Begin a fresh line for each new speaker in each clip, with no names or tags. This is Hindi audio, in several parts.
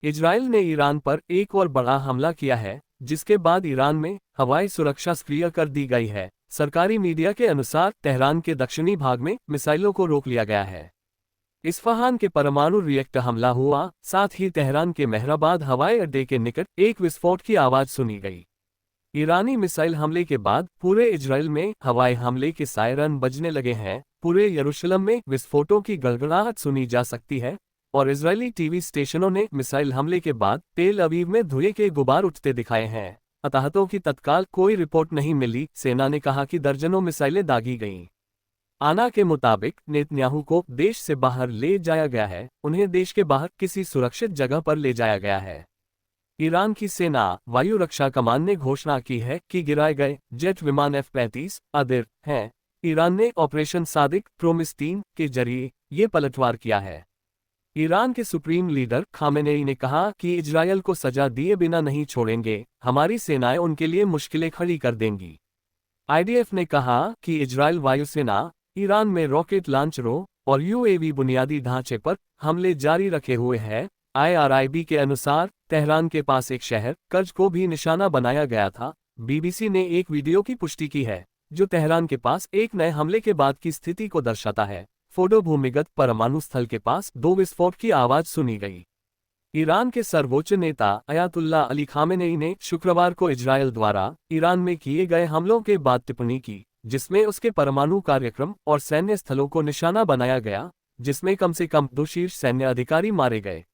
इजराइल ने ईरान पर एक और बड़ा हमला किया है, जिसके बाद ईरान में हवाई सुरक्षा सक्रिय कर दी गई है। सरकारी मीडिया के अनुसार तेहरान के दक्षिणी भाग में मिसाइलों को रोक लिया गया है। इस्फहान के परमाणु रिएक्टर हमला हुआ, साथ ही तेहरान के मेहराबाद हवाई अड्डे के निकट एक विस्फोट की आवाज सुनी गई। ईरानी मिसाइल हमले के बाद पूरे इजराइल में हवाई हमले के सायरन बजने लगे हैं। पूरे यरूशलेम में विस्फोटों की गड़गड़ाहट सुनी जा सकती है और इजरायली टीवी स्टेशनों ने मिसाइल हमले के बाद तेल अवीव में धुएं के गुबार उठते दिखाए हैं। हताहतों की तत्काल कोई रिपोर्ट नहीं मिली। सेना ने कहा कि दर्जनों मिसाइलें दागी गईं। आना के मुताबिक नेतन्याहू को देश से बाहर ले जाया गया है। उन्हें देश के बाहर किसी सुरक्षित जगह पर ले जाया गया है। ईरान की सेना वायु रक्षा कमान ने घोषणा की है कि गिराए गए जेट विमान F-35 आदिर हैं। ईरान ने ऑपरेशन सादिक प्रोमिस 3 के जरिए ये पलटवार किया है। ईरान के सुप्रीम लीडर खामेनेई ने कहा कि इजरायल को सजा दिए बिना नहीं छोड़ेंगे, हमारी सेनाएं उनके लिए मुश्किलें खड़ी कर देंगी। IDF ने कहा कि इजरायल वायुसेना ईरान में रॉकेट लॉन्चरों और UAV बुनियादी ढांचे पर हमले जारी रखे हुए है। IRIB के अनुसार तेहरान के पास एक शहर कर्ज को भी निशाना बनाया गया था। BBC ने एक वीडियो की पुष्टि की है, जो तेहरान के पास एक नए हमले के बाद की स्थिति को दर्शाता है। फोटो भूमिगत परमाणु स्थल के पास 2 विस्फोट की आवाज सुनी गई। ईरान के सर्वोच्च नेता अयातुल्ला अली खामेनेई ने शुक्रवार को इजरायल द्वारा ईरान में किए गए हमलों के बाद टिप्पणी की, जिसमें उसके परमाणु कार्यक्रम और सैन्य स्थलों को निशाना बनाया गया, जिसमें कम से कम 2 शीर्ष सैन्य अधिकारी मारे गए।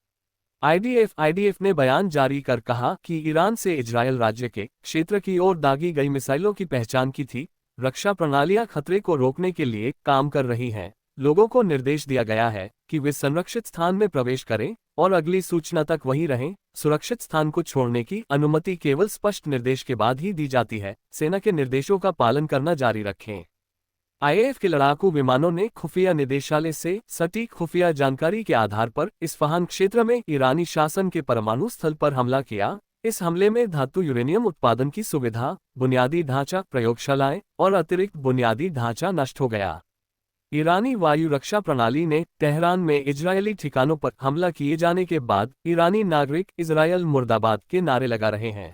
IDF ने बयान जारी कर कहा कि ईरान से इजरायल राज्य के क्षेत्र की ओर दागी गई मिसाइलों की पहचान की थी। रक्षा प्रणालियां खतरे को रोकने के लिए काम कर रही हैं। लोगों को निर्देश दिया गया है कि वे संरक्षित स्थान में प्रवेश करें और अगली सूचना तक वहीं रहें। सुरक्षित स्थान को छोड़ने की अनुमति केवल स्पष्ट निर्देश के बाद ही दी जाती है। सेना के निर्देशों का पालन करना जारी रखें। IAF के लड़ाकू विमानों ने खुफिया निदेशालय से सटीक खुफिया जानकारी के आधार पर इस्फहान क्षेत्र में ईरानी शासन के परमाणु स्थल पर हमला किया। इस हमले में धातु यूरेनियम उत्पादन की सुविधा, बुनियादी ढांचा, प्रयोगशालाएं और अतिरिक्त बुनियादी ढांचा नष्ट हो गया। ईरानी वायु रक्षा प्रणाली ने तेहरान में इजरायली ठिकानों पर हमला किए जाने के बाद ईरानी नागरिक इजरायल मुर्दाबाद के नारे लगा रहे हैं।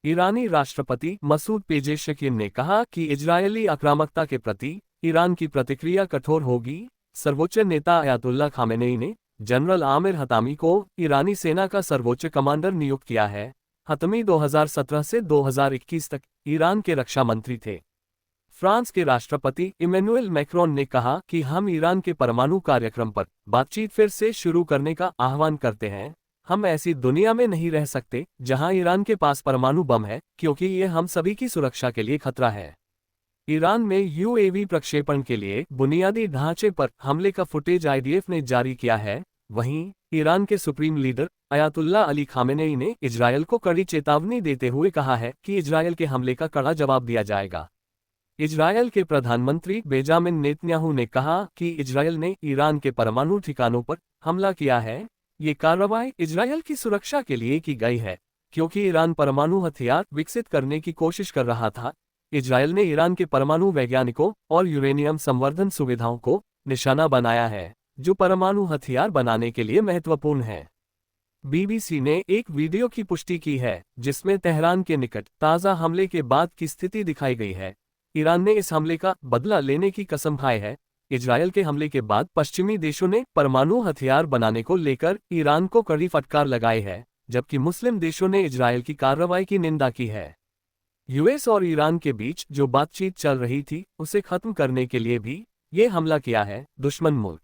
ईरानी राष्ट्रपति मसूद पेजेशकिन ने कहा कि इजरायली आक्रामकता के प्रति ईरान की प्रतिक्रिया कठोर होगी। सर्वोच्च नेता अयातुल्ला खामेनेई ने जनरल आमिर हतामी को ईरानी सेना का सर्वोच्च कमांडर नियुक्त किया है। हतमी 2017 से 2021 तक ईरान के रक्षा मंत्री थे। फ्रांस के राष्ट्रपति इमैनुएल मैक्रोन ने कहा कि हम ईरान के परमाणु कार्यक्रम पर बातचीत फिर से शुरू करने का आह्वान करते हैं। हम ऐसी दुनिया में नहीं रह सकते जहां ईरान के पास परमाणु बम है, क्योंकि ये हम सभी की सुरक्षा के लिए खतरा है। ईरान में UAV प्रक्षेपण के लिए बुनियादी ढांचे पर हमले का फुटेज IDF ने जारी किया है। वहीं ईरान के supreme leader Ayatollah Ali Khamenei ने इजरायल को कड़ी चेतावनी देते हुए कहा है कि इजरायल के हमले का कड़ा जवाब दिया जाएगा। इजरायल के प्रधानमंत्री बेंजामिन नेतन्याहू ने कहा कि इजरायल ने ईरान के परमाणु ठिकानों पर हमला किया है। ये कार्रवाई इजरायल की सुरक्षा के लिए की गई है, क्योंकि ईरान परमाणु हथियार विकसित करने की कोशिश कर रहा था। इजरायल ने ईरान के परमाणु वैज्ञानिकों और यूरेनियम संवर्धन सुविधाओं को निशाना बनाया है, जो परमाणु हथियार बनाने के लिए महत्वपूर्ण है। BBC ने एक वीडियो की पुष्टि की है, जिसमें तेहरान के निकट ताज़ा हमले के बाद की स्थिति दिखाई गई है। ईरान ने इस हमले का बदला लेने की कसम खाई है। इजरायल के हमले के बाद पश्चिमी देशों ने परमाणु हथियार बनाने को लेकर ईरान को कड़ी फटकार लगाई है, जबकि मुस्लिम देशों ने इजरायल की कार्रवाई की निंदा की है। US और ईरान के बीच जो बातचीत चल रही थी, उसे खत्म करने के लिए भी ये हमला किया है। दुश्मन मुल्क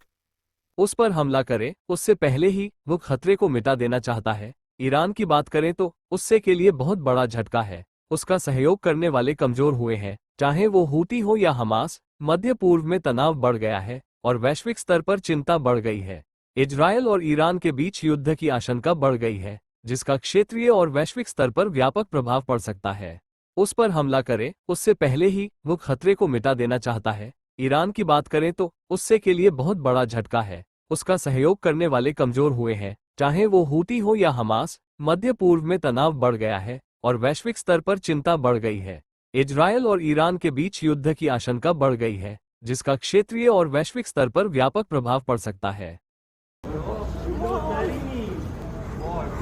उस पर हमला करे उससे पहले ही वो खतरे को मिटा देना चाहता है। ईरान की बात करें तो उससे के लिए बहुत बड़ा झटका है। उसका सहयोग करने वाले कमजोर हुए हैं, चाहे वो हूती हो या हमास। मध्य पूर्व में तनाव बढ़ गया है और वैश्विक स्तर पर चिंता बढ़ गई है। इजरायल और ईरान के बीच युद्ध की आशंका बढ़ गई है, जिसका क्षेत्रीय और वैश्विक स्तर पर व्यापक प्रभाव पड़ सकता है। उस पर हमला करे उससे पहले ही वो खतरे को मिटा देना चाहता है। ईरान की बात करें तो उससे के लिए बहुत बड़ा झटका है। उसका सहयोग करने वाले कमजोर हुए हैं, चाहे वो हूती हो या हमास। मध्य पूर्व में तनाव बढ़ गया है और वैश्विक स्तर पर चिंता बढ़ गई है। इजरायल और ईरान के बीच युद्ध की आशंका बढ़ गई है, जिसका क्षेत्रीय और वैश्विक स्तर पर व्यापक प्रभाव पड़ सकता है।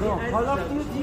Call of Duty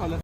Call of